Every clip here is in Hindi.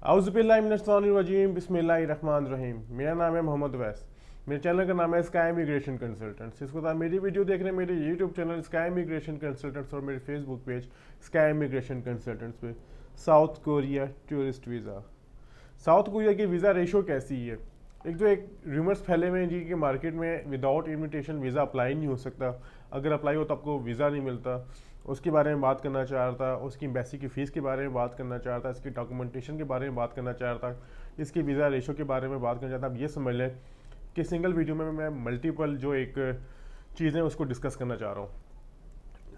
आउज़ुबिल्लाहिमिनश्शैतानिर्रजीम बिस्मिल्लाहिर्रहमानिर्रहीम। मेरा नाम है मोहम्मद वैस। मेरे चैनल का नाम है स्काई इमिग्रेशन कंसल्टेंट्स। इसके बाद मेरी वीडियो देख रहे हैं मेरे YouTube channel Sky Immigration Consultants और मेरे Facebook page Sky Immigration Consultants पे। South Korea tourist visa. South Korea की वीज़ा रेशो कैसी है? एक रूमर्स फैले हुए हैं जी कि मार्केट में विदाउट इनविटेशन वीज़ा अप्लाई नहीं हो सकता, अगर अप्लाई हो तो आपको वीज़ा नहीं मिलता। उसके बारे में बात करना चाह रहा था, उसकी एम्बेसी की फ़ीस के बारे में बात करना चाह रहा था, इसकी डॉक्यूमेंटेशन के बारे में बात करना चाह रहा था, इसकी वीज़ा रेशो के बारे में बात करना चाहता था। अब ये समझ लें कि सिंगल वीडियो में मैं मल्टीपल जो एक चीज़ें उसको डिस्कस करना चाह रहा हूँ।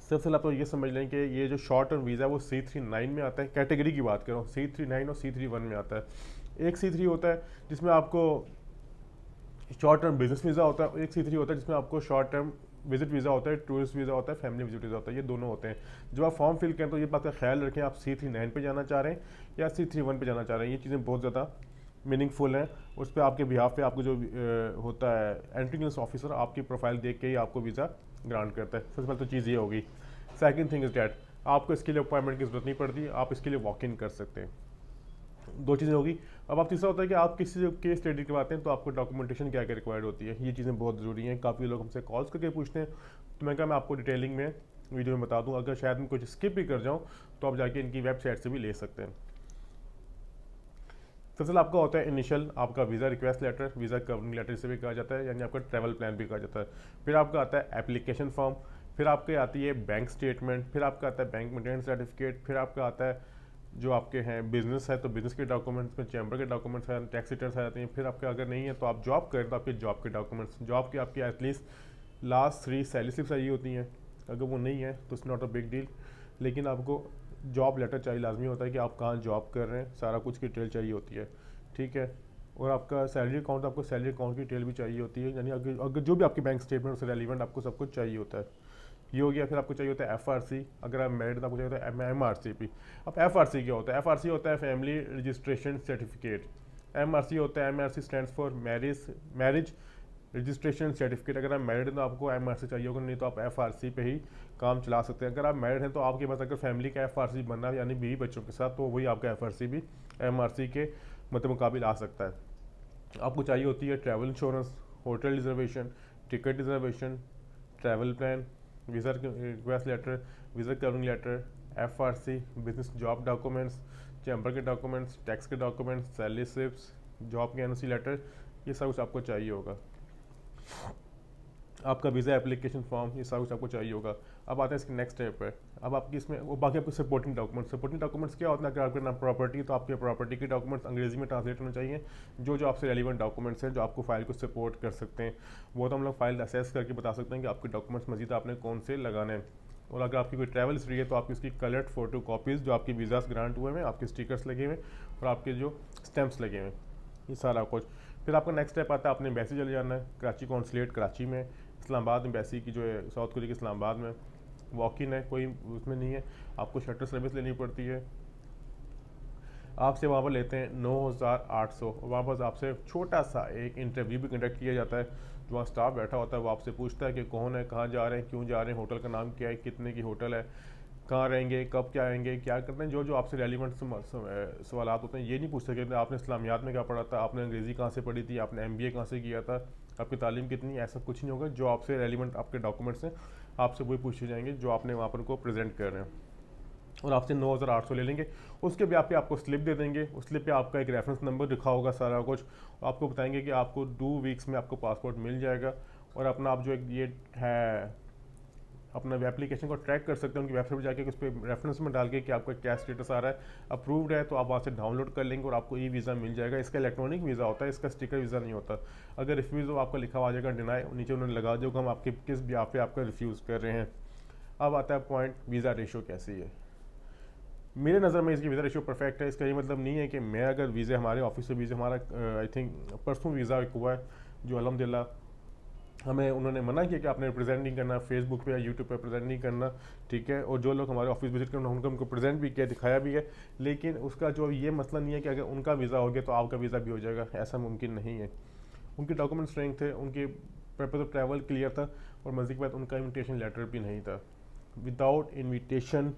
सबसे पहले आप तो ये समझ लें कि ये जो शॉर्ट टर्म वीज़ा है वो C39 में आता है। कैटेगरी की बात कर रहा हूँ, C39 और C31 में आता है। एक C3 होता है जिसमें आपको शॉर्ट टर्म बिजनेस वीज़ा होता है, एक C3 होता है जिसमें आपको शॉर्ट टर्म विजिट वीज़ा होता है, टूरिस्ट वीज़ा होता है, फैमिली विजिट वीज़ा होता है। ये दोनों होते हैं। जब आप फॉर्म फिल करें तो ये बात का ख्याल रखें आप C39 पे जाना चाह रहे हैं या C31 पे जाना चाह रहे हैं। ये चीज़ें बहुत ज़्यादा मीनिंगफुल हैं। उस पर आपके बिहाफ पे आपको जो होता है एंट्री ऑफिसर आपकी प्रोफाइल देख के ही आपको वीज़ा ग्रांट करता है। सबसे पहले तो चीज़ ये होगी। सेकंड थिंग इज़ डैट आपको इसके लिए अपॉइंटमेंट की ज़रूरत नहीं पड़ती, आप इसके लिए वॉक इन कर सकते हैं। दो चीज़ें होगी। अब आप तीसरा होता है कि आप किसी से केस स्टडी करवाते हैं तो आपको डॉक्यूमेंटेशन क्या क्या रिक्वायर्ड होती है। ये चीज़ें बहुत ज़रूरी हैं। काफ़ी लोग हमसे कॉल्स करके पूछते हैं, तो मैं मैं आपको डिटेलिंग में वीडियो में बता दूं। अगर शायद मैं कुछ स्किप भी कर जाऊं तो आप जाके इनकी वेबसाइट से भी ले सकते हैं। सबसे पहले आपका होता है इनिशियल आपका visa request letter, visa covering letter से भी कहा जाता है, यानी आपका ट्रैवल प्लान भी कहा जाता है। फिर आपका आता है एप्लीकेशन फॉर्म, फिर आपके आती है बैंक स्टेटमेंट, फिर आपका आता है बैंक मेंटेनेंस सर्टिफिकेट, फिर आपका आता है जो आपके हैं बिजनेस है तो बिजनेस के डॉक्यूमेंट्स में चैम्बर के डॉक्यूमेंट्स हैं, टैक्स रिटर्न्स आ जाते हैं। फिर आपके अगर नहीं है तो आप जॉब करें तो आपके जॉब के डॉक्यूमेंट्स, जॉब की आपकी एटलीस्ट लास्ट 3 सैलरी स्लिप चाहिए होती हैं। अगर वो नहीं है तो it's not a big deal, लेकिन आपको जॉब लेटर चाहिए, लाजमी होता है कि आप कहाँ जॉब कर रहे हैं, सारा कुछ की डिटेल चाहिए होती है। ठीक है। और आपका सैलरी अकाउंट, आपको सैलरी अकाउंट की डिटेल भी चाहिए होती है, यानी अगर जो भी आपकी बैंक स्टेटमेंट उससे रेलिवेंट आपको सब कुछ चाहिए होता है। ये हो गया। फिर आपको चाहिए होता है FRC, अगर आप मैरिड तो आपको चाहिए होता है MRC भी। अब FRC क्या होता है? FRC होता है फैमिली रजिस्ट्रेशन सर्टिफिकेट। MRC होता है, MRC stands for marriage registration certificate. अगर आप मैरिड हैं तो आपको MRC चाहिए होगा, नहीं तो आप FRC पे ही काम चला सकते हैं। अगर आप मैरिड हैं तो आपके पास अगर फैमिली का FRC बनना है यानी 20 बच्चों के साथ, तो वही आपका FRC भी MRC के मुकाबिल आ सकता है। आपको चाहिए होती है travel insurance, hotel reservation, ticket reservation, travel plan, visa request letter, visa covering letter, FRC, business job documents, chamber के डॉक्यूमेंट्स, टैक्स के डॉक्यूमेंट्स, सैलरी स्लिप्स, जॉब के NOC लेटर, ये सब कुछ आपको चाहिए होगा। आपका वीज़ा एप्लीकेशन फॉर्म, ये सब कुछ आपको चाहिए होगा। अब आते हैं इसके नेक्स्ट स्टेप पे। अब आपकी इसमें वो बाकी आपके सपोर्टिंग डॉक्यूमेंट्स क्या होता है? अगर आपके नाम प्रॉपर्टी तो आपके प्रॉपर्टी के डॉक्यूमेंट्स अंग्रेजी में ट्रांसलेट होने चाहिए। जो आपसे रेलिवेंट डॉक्यूमेंट्स हैं जो आपको फाइल को सपोर्ट कर सकते हैं, वो तो हम लोग फाइल असेस करके बता सकते हैं कि आपके डॉक्यूमेंट्स मजीद आपने कौन से लगाने हैं। और अगर आपकी कोई ट्रैवल हिस्ट्री है तो आपकी उसकी कलर्ड फोटो कॉपीज़, जो आपकी वीज़ास ग्रांट हुए हैं, आपके स्टिकर्स लगे हुए और आपके जो स्टैंप्स लगे हुए, ये सारा कुछ। फिर आपका नेक्स्ट स्टेप आता है आपने एम्बेसी चले जाना है। कराची कॉन्सुलेट कराची में, इस्लामाबाद एम्बेसी की जो है साउथ कोरिया के इस्लामाबाद में, वॉक इन है, कोई उसमें नहीं है, आपको शटर सर्विस लेनी पड़ती है। आपसे वहाँ पर लेते हैं 9,800। वहाँ पर आपसे छोटा सा एक इंटरव्यू भी कंडक्ट किया जाता है। जो वहाँ स्टाफ बैठा होता है वो आपसे पूछता है कि कौन है, कहाँ जा रहे हैं, क्यों जा रहे हैं, होटल का नाम क्या है, कितने की होटल है, कहाँ रहेंगे, कब क्या आएंगे, क्या करते हैं, जो आपसे रेलिवेंट सवाल होते हैं। ये नहीं पूछ सकते आपने इस्लामियात में क्या पढ़ा था, आपने अंग्रेज़ी कहाँ से पढ़ी थी, आपने MBA कहाँ से किया था, आपकी तालीम कितनी, ऐसा कुछ नहीं होगा। जो आपसे रेलिवेंट आपके डॉक्यूमेंट्स हैं आपसे वही पूछे जाएंगे जो आपने वहाँ पर उनको प्रेजेंट कर रहे हैं, और आपसे 9,800 ले लेंगे। उसके भी आपको स्लिप दे देंगे। उस स्लिप पे आपका एक रेफरेंस नंबर लिखा होगा, सारा कुछ आपको बताएंगे कि आपको 2 वीक्स में आपको पासपोर्ट मिल जाएगा। और अपना आप जो एक ये है अपना एप्लीकेशन को ट्रैक कर सकते हैं उनकी वेबसाइट पर जाके, उस पर रेफरेंस में डाल के कि आपका क्या स्टेटस आ रहा है, अप्रूव्ड है तो आप वहाँ से डाउनलोड कर लेंगे और आपको वीज़ा मिल जाएगा। इसका इलेक्ट्रॉनिक वीज़ा होता है, इसका स्टिकर वीज़ा नहीं होता। अगर रिफ्यूज़ हो आपका लिखा हुआ आ जाएगा डिनाई, नीचे उन्होंने लगा दिया हम आपके किस ब्याह पे आपका रिफ्यूज़ कर रहे हैं। अब आता है पॉइंट, वीज़ा रेशो कैसी है? मेरे नज़र में इसकी वीज़ा रेशियो परफेक्ट है। इसका ये मतलब नहीं है कि मैं अगर वीज़ा हमारे ऑफिस से वीज़ा हमारा आई थिंक परसों वीज़ा एक हुआ है जो अल्हम्दुलिल्लाह हमें उन्होंने मना किया कि आपने प्रेजेंट नहीं करना फेसबुक पे या यूट्यूब पे प्रेजेंट नहीं करना। ठीक है। और जो लोग हमारे ऑफिस विजिट करना उनको प्रेजेंट भी किया, दिखाया भी है। लेकिन उसका जो ये मसला नहीं है कि अगर उनका वीज़ा हो गया तो आपका वीज़ा भी हो जाएगा, ऐसा मुमकिन नहीं है। उनके डॉक्यूमेंट स्ट्रेंथ थे, उनके पर्पज ऑफ ट्रैवल क्लियर था, और मज़े की बात उनका इन्विटेशन लेटर भी नहीं था। विदाउट इन्विटेशन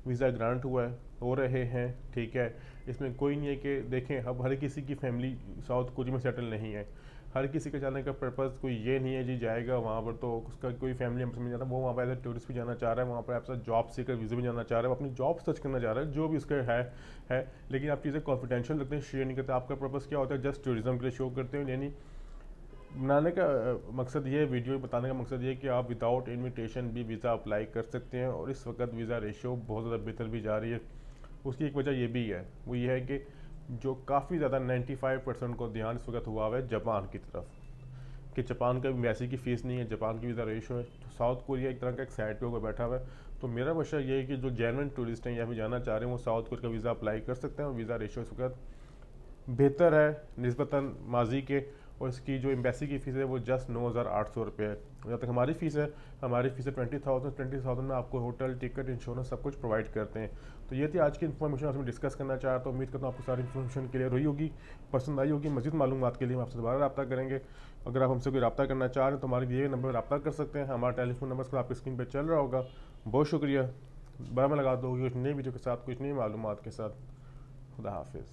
वीज़ा ग्रांट हुआ है, हो रहे हैं। ठीक है। इसमें कोई नहीं है कि देखें अब हर किसी की फैमिली साउथ कोरिया में सेटल नहीं है, हर किसी के जाने का पर्पज़ कोई ये नहीं है जी जाएगा वहाँ पर तो उसका कोई फैमिली मेम्बर में जाना, वो वहाँ पर एज ए टूरिस्ट भी जाना चाह रहा है, वहाँ पर आपसे जॉब सीकर वीज़ा भी जाना चाह रहा है, वो अपनी जॉब सर्च करना चाह रहा है, जो भी उसका है। लेकिन आप चीज़ें कॉन्फिडेंशियल रखते हैं, शेयर नहीं करते। आपका पर्पज़ क्या होता है? जस्ट टूरिज्म के लिए शो करते हैं। यानी बनाने का मकसद ये, वीडियो बताने का मकसद ये कि आप विदाउट इन्विटेशन भी वीज़ा अप्लाई कर सकते हैं, और इस वक्त वीज़ा रेशो बहुत ज़्यादा बेहतर भी जा रही है। उसकी एक वजह ये भी है, वो ये है कि जो काफ़ी ज़्यादा 95% को ध्यान इस वक्त हुआ है जापान की तरफ, कि जापान का एम्बेसी की फ़ीस नहीं है, जापान की वीज़ा रेशो है, तो साउथ कोरिया एक तरह का एक साइड पे होकर बैठा हुआ है। तो मेरा मशवरा ये है कि जो जेन्युइन टूरिस्ट हैं या फिर जाना चाह रहे हैं वो साउथ कोरिया का वीज़ा अप्लाई कर सकते हैं, और वीज़ा रेशो इस वक्त बेहतर है निस्बतन माजी के, और इसकी जो एम्बेसी की फ़ीस है वो जस्ट 9,800 रुपये है। जहाँ तक हमारी फ़ीस है 20,000 में आपको होटल, टिकट, इंश्योरेंस सब कुछ प्रोवाइड करते हैं। तो ये थी आज की इन्फॉर्मेशन, आपसे मैं डिस्कस करना चाह रहा था। उम्मीद करता हूँ आपको सारी इन्फॉर्मेशन क्लियर हुई होगी, पसंद आई होगी। मज़ीद मालूमात के लिए हम आपसे दोबारा रब्ता करेंगे। अगर आप हमसे कोई रब्ता करना चाह रहे हैं तो हमारे दिए नंबर पर रब्ता कर सकते हैं। हमारा टेलीफोन नंबर आपकी स्क्रीन पर चल रहा होगा। बहुत शुक्रिया। दोबारा मैं लगा दूँगी कुछ नई वीडियो के साथ, कुछ नई मालूमात के साथ। खुदा हाफिज़।